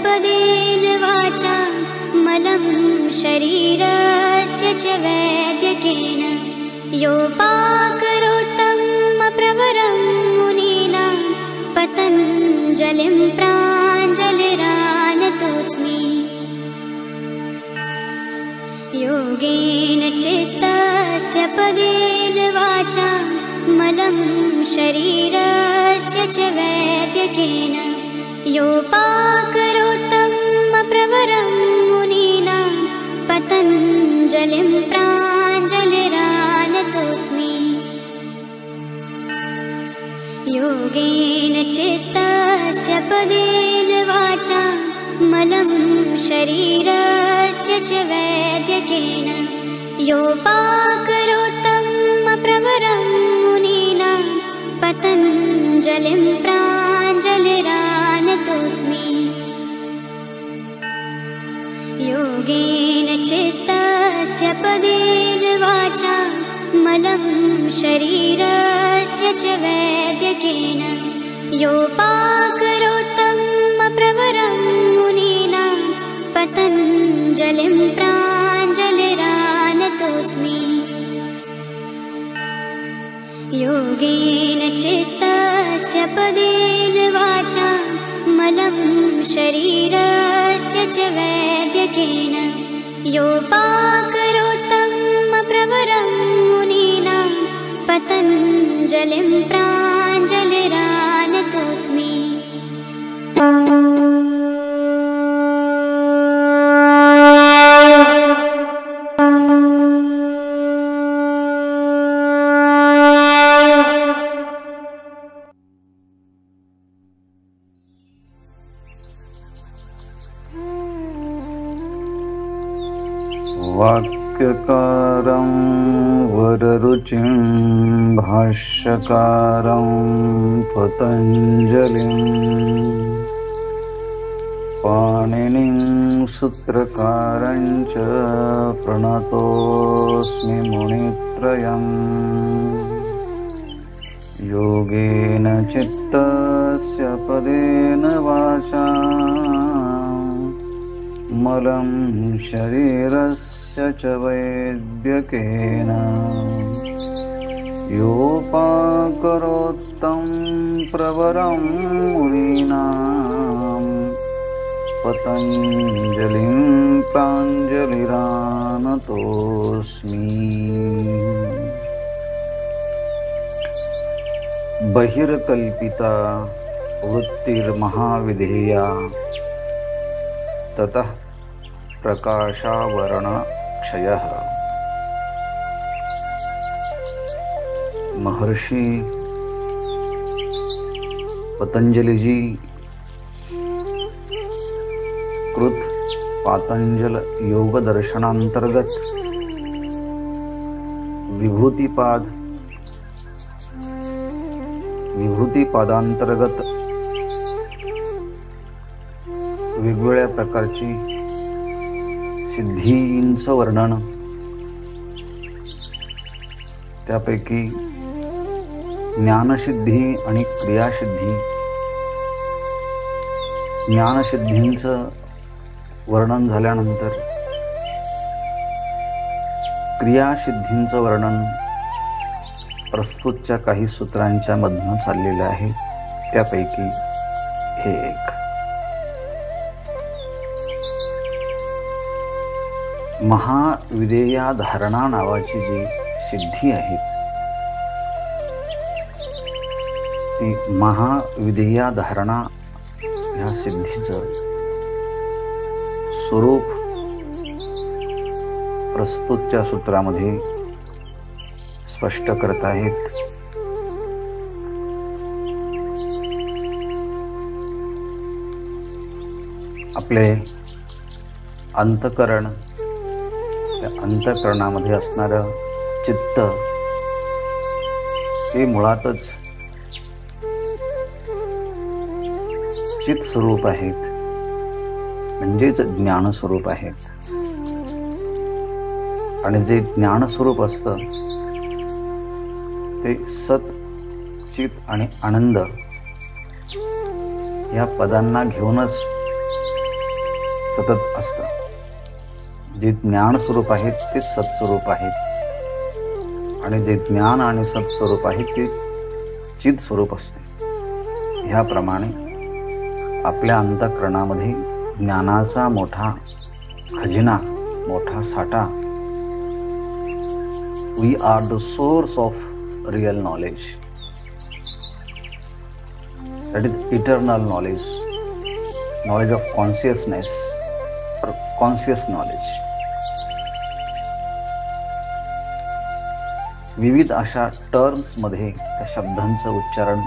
पदेन वाचा मलं शरीरस्य च वैद्यकेन योपाकरोत्तं प्रवरं मुनीनां पतञ्जलिं प्राञ्जलिरानतोऽस्मि। योगेन चित्तस्य पदेन वाचा मलं शरीरस्य च वैद्यकेन योपाकरोत्तं प्रवरं मुनीनां पतञ्जलिं प्राञ्जलिरानतोऽस्मि। योगेन चित्तस्य पदेन वाचा मलं शरीरस्य च वैद्यकेन योपाकरोत्तं प्रवरं मुनीनां पतञ्जलिं प्राञ्जलिरानतोऽस्मि। योगेन चित्तस्य पदेन वाचा मलं शरीरस्य च वैद्यकेन योपाकरोत्तं प्रवरं मुनीनां पतञ्जलिं प्राञ्जलिरानतोऽस्मि। योगेन चित्तस्य पदेन वाचा मलं शरीरस्य च वैद्यकेन योपाकरोत्तं प्रवरं मुनीनां पतञ्जलिं प्राञ्जलिरानतोऽस्मि। वाक्यकारं वररुचिं भाष्यकारं पतञ्जलिं पाणिनिं सूत्रकारं च प्रणतोऽस्मि मुनित्रयम्। योगेन चित्तस्य पदेन वाचा मलं शरीरस्य च वैद्यकेन योपाकरोत्तं प्रवरं मुनीनां पतञ्जलिं प्राञ्जलिरानतोऽस्मि। बहिर्कल्पिता वृत्तिर्महाविधेया ततः प्रकाशावरणक्षयः। महर्षि पतंजलि जी कृत पातंजल योग दर्शनांतर्गत विभूतिपादांतर्गत वेगवेगळ्या प्रकारची सिद्धींचं वर्णन, त्यापैकी ज्ञानसिद्धी आणि क्रियासिद्धी, ज्ञानसिद्धींचं वर्णन झाल्यानंतर क्रियासिद्धींचं वर्णन प्रस्तुतच्या काही सूत्रांच्या मधनं चाललेलं आहे। त्यापैकी हे एक महाविदेया धारणा नावाची जी सिद्धी आहे, ती महाविदेया धारणा या सिद्धीचं स्वरूप प्रस्तुतच्या सूत्रामध्ये स्पष्ट करत आहेत। आपले अंतःकरण, त्या अंतःकरणामध्ये असणारं चित्त हे मुळातच चित स्वरूप आहेत, म्हणजेच ज्ञान स्वरूप आहेत। आणि जे ज्ञान स्वरूप असतं ते सत, चित आणि आनंद या पदांना घेऊनच सतत असतं. जे ज्ञान स्वरूप आहे ते सत्स्वरूप आहे, आणि जे ज्ञान आणि सत्स्वरूप आहे ते चित स्वरूप असते. ह्याप्रमाणे आपल्या अंतःकरणामध्ये ज्ञानाचा मोठा खजिना, मोठा साठा. We are the source of real knowledge. That is eternal knowledge, knowledge of consciousness or conscious knowledge. विविध अशा टर्म्समध्ये त्या शब्दांचं उच्चारण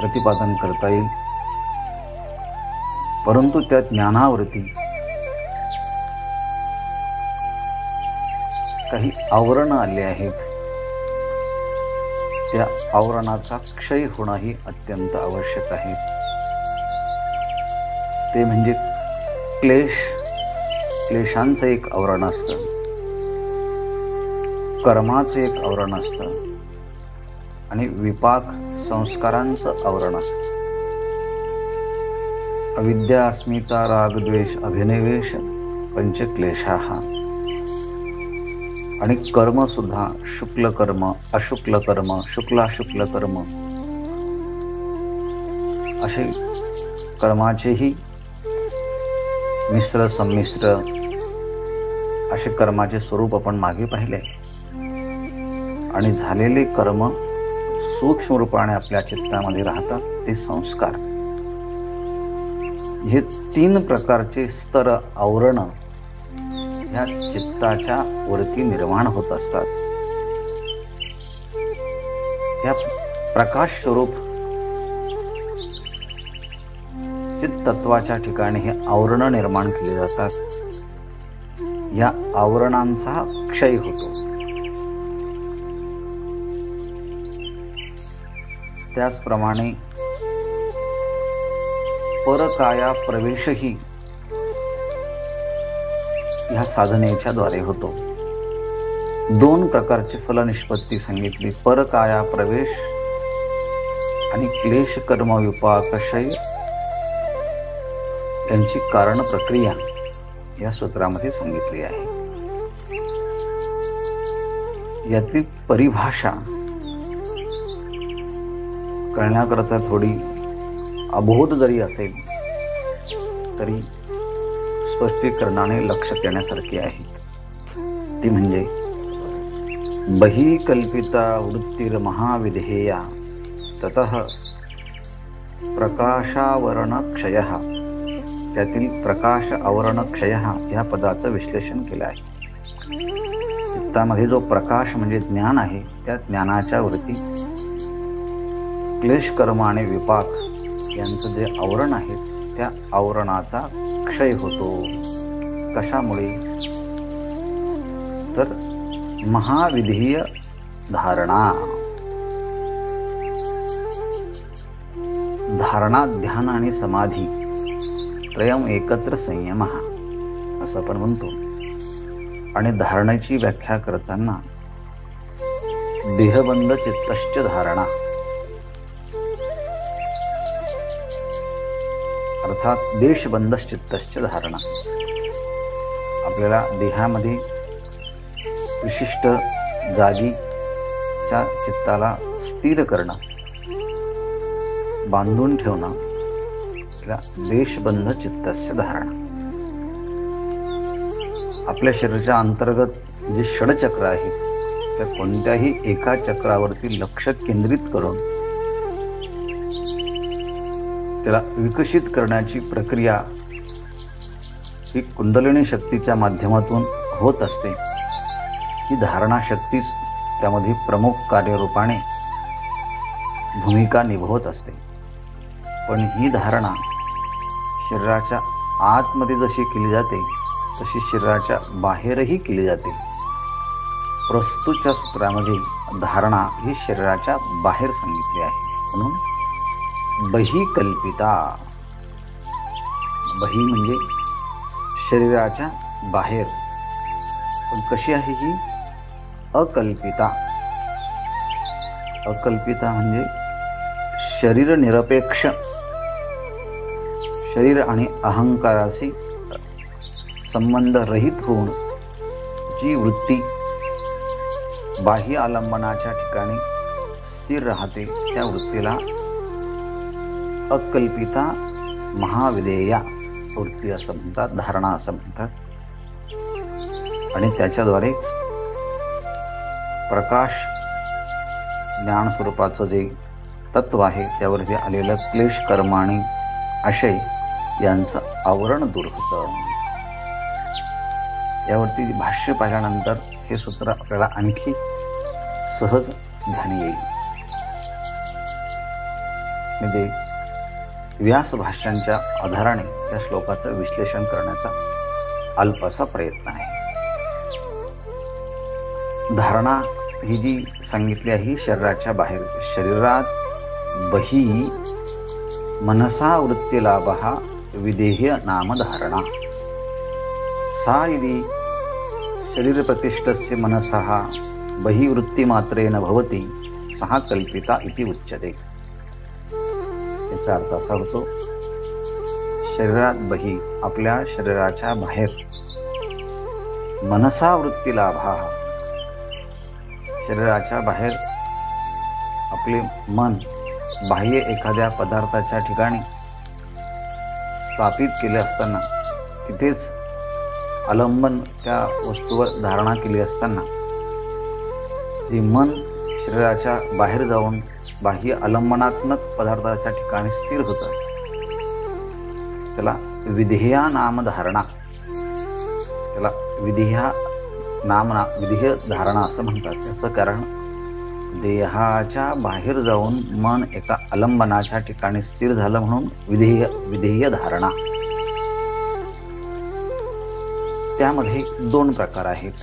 प्रतिपादन करता येईल, परंतु त्या ज्ञानावरती काही आवरण आले आहेत. त्या आवरणाचा क्षय होणंही अत्यंत आवश्यक आहे. ते म्हणजे क्लेशांचं एक आवरण असतं, कर्माचं एक आवरण असतं, आणि विपाक संस्कारांचं आवरण असतं. अविद्या, अस्मिता, राग, द्वेष, अभिनिवेश पंचक्लेशाः. आणि कर्म सुद्धा शुक्ल कर्म, अशुक्ल कर्म, शुक्लाशुक्ल कर्म असे कर्माचेही मिश्र संमिश्र असे कर्माचे स्वरूप आपण मागे पाहिले. आणि झालेले कर्म सूक्ष्म रूपाने आपल्या चित्तामध्ये राहतात, ते संस्कार. हे 3 प्रकारचे स्तर आवरण ह्या चित्ताच्या वरती निर्माण होत असतात. या प्रकाश स्वरूप चित्त तत्वाच्या ठिकाणी हे आवरण निर्माण केले जातात. या आवरणांचा क्षय होतो. त्याचप्रमाणे परकाया प्रवेशही ह्या साधनेच्या द्वारे होतो. 2 प्रकारची फलनिष्पत्ती सांगितली, परकाया प्रवेश आणि क्लेश कर्म विपाकशय यांची कारण प्रक्रिया या सूत्रामध्ये सांगितली आहे. यातली परिभाषा करण्याकरता थोडी अबोध जरी असेल तरी स्पष्टीकरणाने लक्ष देण्यासारखी आहे. ती म्हणजे बहिकल्पिता वृत्तिर्महाविधेया ततः प्रकाशावरणक्षयः. त्यातील प्रकाश आवरणक्षयः या पदाचं विश्लेषण केलं आहे. चित्तामध्ये जो प्रकाश म्हणजे ज्ञान आहे, त्या ज्ञानाच्या वरती क्लेश कर्म आणि विपाक यांचं जे आवरण आहे त्या आवरणाचा क्षय होतो. कशामुळे? तर महाविधीय धारणा. धारणा, ध्यान आणि समाधी त्रयम एकत्र संयम असं आपण म्हणतो. आणि धारणेची व्याख्या करताना देहबंध चित्तश्च धारणा, अर्थात देशबंध चित्तश्च धारणा. आपल्याला देहामध्ये विशिष्ट जागीच्या चित्ताला स्थिर करणं, बांधून ठेवणं, देशबंध चित्तस्य धारणा. आपल्या शरीराच्या अंतर्गत जे षडचक्र आहे त्या कोणत्याही एका चक्रावरती लक्ष केंद्रित करून त्याला विकसित करण्याची प्रक्रिया ही कुंडलिनी शक्तीच्या माध्यमातून होत असते. ही धारणा शक्तीच त्यामध्ये प्रमुख कार्यरूपाने भूमिका निभवत असते. पण ही धारणा शरीराच्या आतमध्ये जशी केली जाते तशी शरीराच्या बाहेरही केली जाते. प्रस्तुतच्या सूत्रामध्ये धारणा ही शरीराच्या बाहेर सांगितली आहे. म्हणून बहिकल्पिता, बही म्हणजे शरीराच्या बाहेर, पण कशी आहे ही? अकल्पिता. अकल्पिता म्हणजे शरीर निरपेक्ष, शरीर आणि अहंकाराशी संबंध रहित होऊन जी वृत्ती बाह्य आलंबनाच्या ठिकाणी स्थिर राहते त्या वृत्तीला अकल्पिता महाविधेया वृत्ती असं म्हणतात, धारणा असं म्हणतात. आणि त्याच्याद्वारेच प्रकाश ज्ञान स्वरूपाचं जे तत्व आहे त्यावरती आलेलं क्लेश, कर्म आणि आशय यांचं आवरण दूर होतं. यावरती भाष्य पाहिल्यानंतर हे सूत्र आपल्याला आणखी सहज ध्यानी येईल. म्हणजे व्यास भाष्यांच्या आधाराने त्या श्लोकाचं विश्लेषण करण्याचा अल्पसा प्रयत्न आहे. धारणा ही जी सांगितली आहे शरीराच्या बाहेर, शरीरात बही मनसा वृत्ती लाभः विधेय नाम धारणा. सा यदि शरीर प्रतिष्ठस्य मनसः बही वृत्ती मात्रेन भवति सहा कल्पिता इति उच्यते. याचा अर्थ असा होतो, शरीरात बही आपल्या शरीराच्या बाहेर मनसा वृत्ती लाभः, शरीराच्या बाहेर आपले मन बाह्य एखाद्या पदार्थाच्या ठिकाणी स्थापित केले असताना, तिथेच आलंबन त्या वस्तूवर धारणा केली असताना जे मन शरीराच्या बाहेर जाऊन बाह्य आलंबनात्मक पदार्थाच्या ठिकाणी स्थिर होतं त्याला विधेया नाम धारणा, त्याला विधेया नामना विधेय धारणा असं म्हणतात. त्याचं कारण देहाच्या बाहेर जाऊन मन एका आलंबनाच्या ठिकाणी स्थिर झालं म्हणून विधेय धारणा. त्यामध्ये दोन प्रकार आहेत,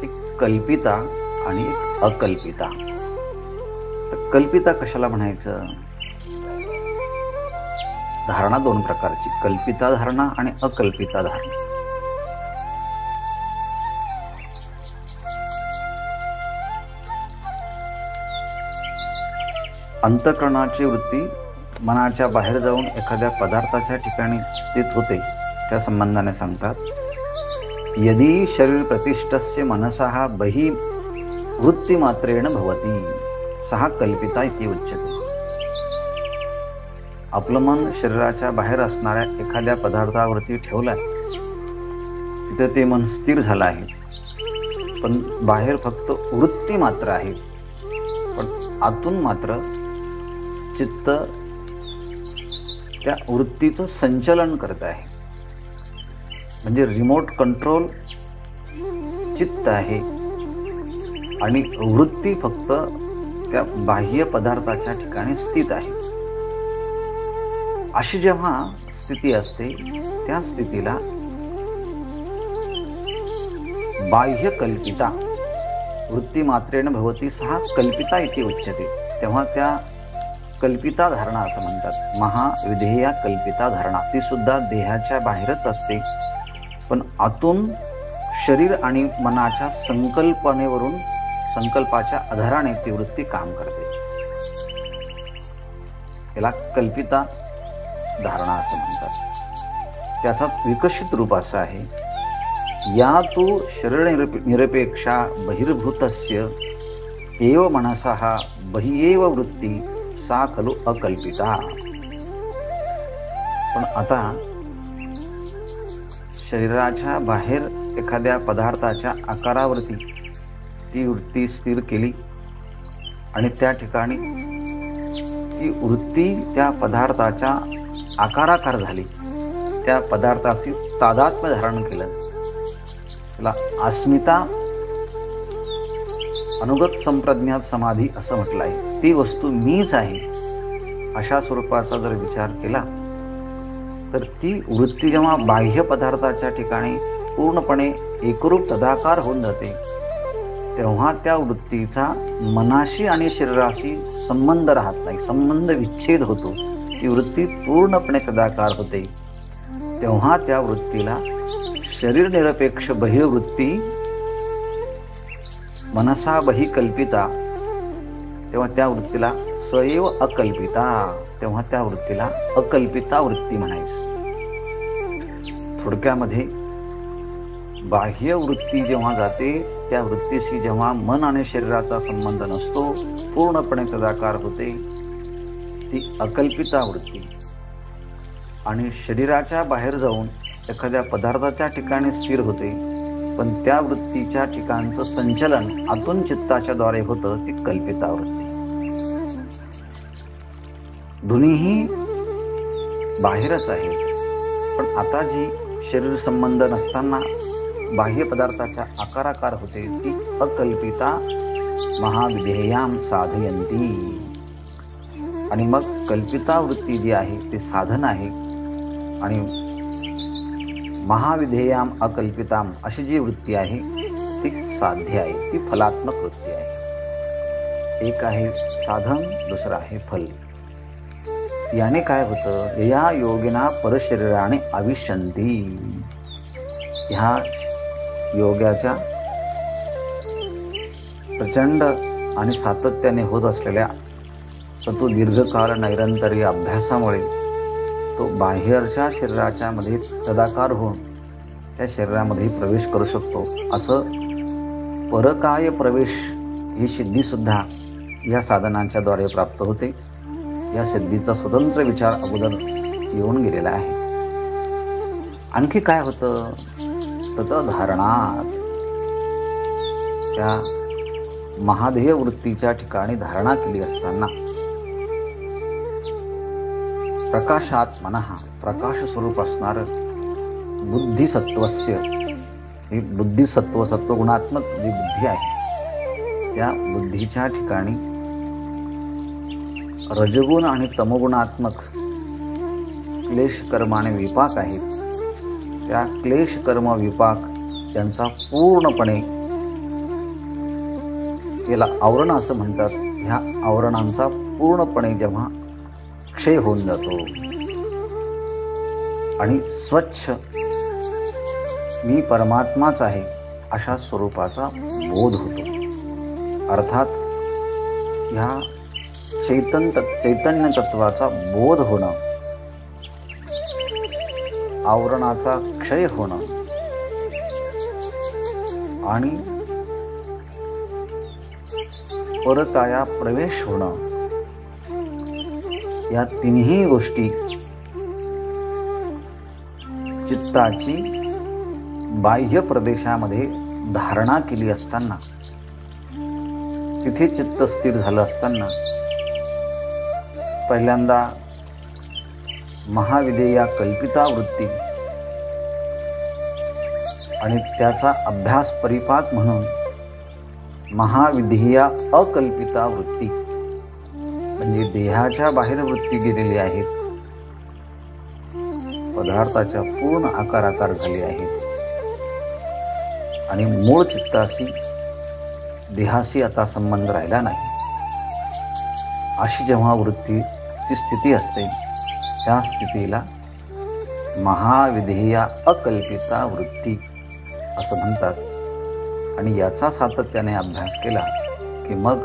एक कल्पिता आणि एक अकल्पिता. तर कल्पिता कशाला म्हणायचं? धारणा दोन प्रकारची, कल्पिता धारणा आणि अकल्पिता धारणा. अंतःकरणाची वृत्ती मनाच्या बाहेर जाऊन एखाद्या पदार्थाच्या ठिकाणी स्थित होते त्या संबंधाने सांगतात, यदि शरीर प्रतिष्ठस्य मनसः बहि वृत्ती मात्रेण भवति सहा कल्पिता इति उच्यते. आपलं मन शरीराच्या बाहेर असणाऱ्या एखाद्या पदार्थावरती ठेवलाय, तिथे ते मन स्थिर झालं आहे, पण बाहेर फक्त वृत्ती मात्र आहे, पण आतून मात्र चित्त त्या वृत्तीचं संचलन करत आहे. म्हणजे रिमोट कंट्रोल चित्त आहे आणि वृत्ती फक्त त्या बाह्य पदार्थाच्या ठिकाणी स्थित आहे. अशी जेव्हा स्थिती असते त्या स्थितीला बाह्य कल्पिता वृत्ती मात्रेण भवती सहा कल्पिता इति उच्यते. तेव्हा त्या कल्पिता धारणा असं म्हणतात. महाविधेया कल्पिता धारणा ती सुद्धा देहाच्या बाहेरच असते, पण आतून शरीर आणि मनाच्या संकल्पनेवरून संकल्पाच्या आधाराने ती वृत्ती काम करते. याला कल्पिता धारणा असं म्हणतात. त्याचा विकसित रूप असा आहे, या तु शरीर निरपेक्षा बहिर्भूतस्य एव मनसः बहिएव वृत्ती सा खलु अकल्पिता. पण आता शरीराच्या बाहेर एखाद्या पदार्थाच्या आकारावरती ती वृत्ती स्थिर केली आणि त्या ठिकाणी ती वृत्ती त्या पदार्थाच्या आकाराकार झाली, त्या पदार्थाशी तादात्म्य धारण केलं. त्याला अस्मिता अनुगत संप्रज्ञात समाधी असं म्हटलं आहे. ती वस्तू मीच आहे अशा स्वरूपाचा जर विचार केला तर ती वृत्ती जेव्हा बाह्य पदार्थाच्या ठिकाणी पूर्णपणे एकरूप तदाकार होऊन जाते तेव्हा त्या वृत्तीचा मनाशी आणि शरीराशी संबंध राहत नाही, संबंध विच्छेद होतो. ती वृत्ती पूर्णपणे तदाकार होते. तेव्हा त्या वृत्तीला शरीर निरपेक्ष बहिर्वृत्ती मनसा बही कल्पिता, तेव्हा त्या वृत्तीला सैव अकल्पिता, तेव्हा त्या वृत्तीला अकल्पिता वृत्ती म्हणायचं. थोडक्यामध्ये बाह्य वृत्ती जेव्हा जाते, त्या वृत्तीशी जेव्हा मन आणि शरीराचा संबंध नसतो, पूर्णपणे तदाकार होते, ती अकल्पिता वृत्ती. आणि शरीराच्या बाहेर जाऊन एखाद्या पदार्थाच्या ठिकाणी स्थिर होते, पण त्या वृत्तीच्या ठिकाणचं संचलन आतून चित्ताच्या द्वारे होतं, ती कल्पिता वृत्ती. दोन्हीही बाहेरच आहेत, पण आता जी शरीर संबंध नसताना बाह्य पदार्थाच्या आकाराकार होते, ती अकल्पिता महाविधेयाम साधयंती. आणि मग कल्पिता वृत्ती जी आहे ती साधन आहे, आणि महाविधेयाम अकल्पिताम अशी जी वृत्ती आहे ती साध्य आहे, ती फलात्मक वृत्ती आहे. एक आहे साधन, दुसरं आहे फल. याने काय होतं, या योगिना परशरीराने आविशंती. ह्या योगाच्या प्रचंड आणि सातत्याने होत असलेल्या तो दीर्घकाळ नैरंतर्य अभ्यासामुळे तो बाहेरच्या शरीराच्या मध्ये तदाकार होऊन त्या शरीरामध्ये प्रवेश करू शकतो. असं परकाय प्रवेश ही सिद्धी सुद्धा या साधनांच्या द्वारे प्राप्त होते. या सिद्धीचा स्वतंत्र विचार अगोदर येऊन गेलेला आहे. आणखी काय होतं, तत धारणात, त्या महादेह वृत्तीच्या ठिकाणी धारणा केली असताना प्रकाशात मनः, प्रकाश स्वरूप असणार बुद्धिसत्वस्य, ही बुद्धिसत्व सत्वगुणात्मक जी बुद्धी आहे, त्या बुद्धीच्या ठिकाणी रजगुण आणि तमगुणात्मक क्लेश कर्म आणि विपाक आहेत. त्या क्लेश कर्म विपाक यांचा पूर्णपणे, याला आवरण असं म्हणतात, ह्या आवरणांचा पूर्णपणे जेव्हा क्षय होऊन जातो आणि स्वच्छ मी परमात्माच आहे अशा स्वरूपाचा बोध होतो. अर्थात ह्या चैतन्य तत्वाचा बोध होणं, आवरणाचा क्षय होणं आणि परकाया प्रवेश होणं, या तिन्ही गोष्टी चित्ताची बाह्य प्रदेशामध्ये धारणा केली असताना, तिथे चित्त स्थिर झालं असताना, पहिल्यांदा महाविधेया कल्पिता वृत्ती आणि त्याचा अभ्यास परिपाक म्हणून महाविधेया अकल्पिता वृत्ती, म्हणजे देहाच्या बाहेर वृत्ती गेलेली आहेत, पदार्थाच्या पूर्ण आकार झाले आहेत आणि मूळ चित्ताशी देहाशी आता संबंध राहिला नाही, अशी जेव्हा वृत्तीची स्थिती असते, त्या स्थितीला महाविधेया अकल्पिता वृत्ती असं म्हणतात. आणि याचा सातत्याने अभ्यास केला की मग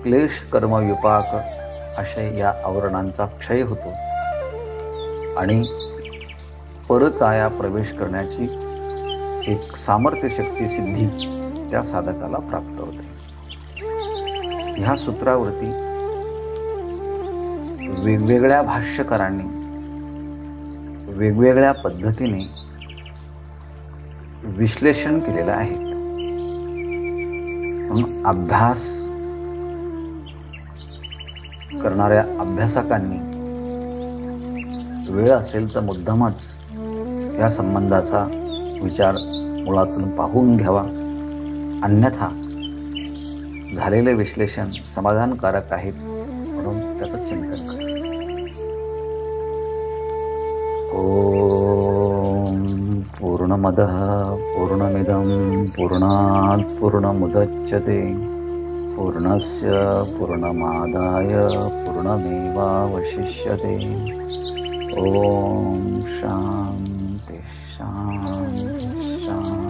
क्लेश कर्म विपाक अशा या आवरणांचा क्षय होतो आणि परकाया प्रवेश करण्याची एक सामर्थ्य शक्ती सिद्धी त्या साधकाला प्राप्त होते. ह्या सूत्रावरती वेगवेगळ्या भाष्यकारांनी वेगवेगळ्या पद्धतीने विश्लेषण केलेलं आहे. म्हणून अभ्यास करणाऱ्या अभ्यासकांनी वेळ असेल तर मुद्दामच या संबंधाचा विचार मुळातून पाहून घ्यावा, अन्यथा झालेले विश्लेषण समाधानकारक आहेत म्हणून त्याचं चिंतन करा. ओम पूर्णमदः पूर्णमिदं पूर्णात् पूर्णमुदच्यते पूर्णस्य पूर्णमादाय पूर्णमेवावशिष्यते. ओम शांति शांति शांति.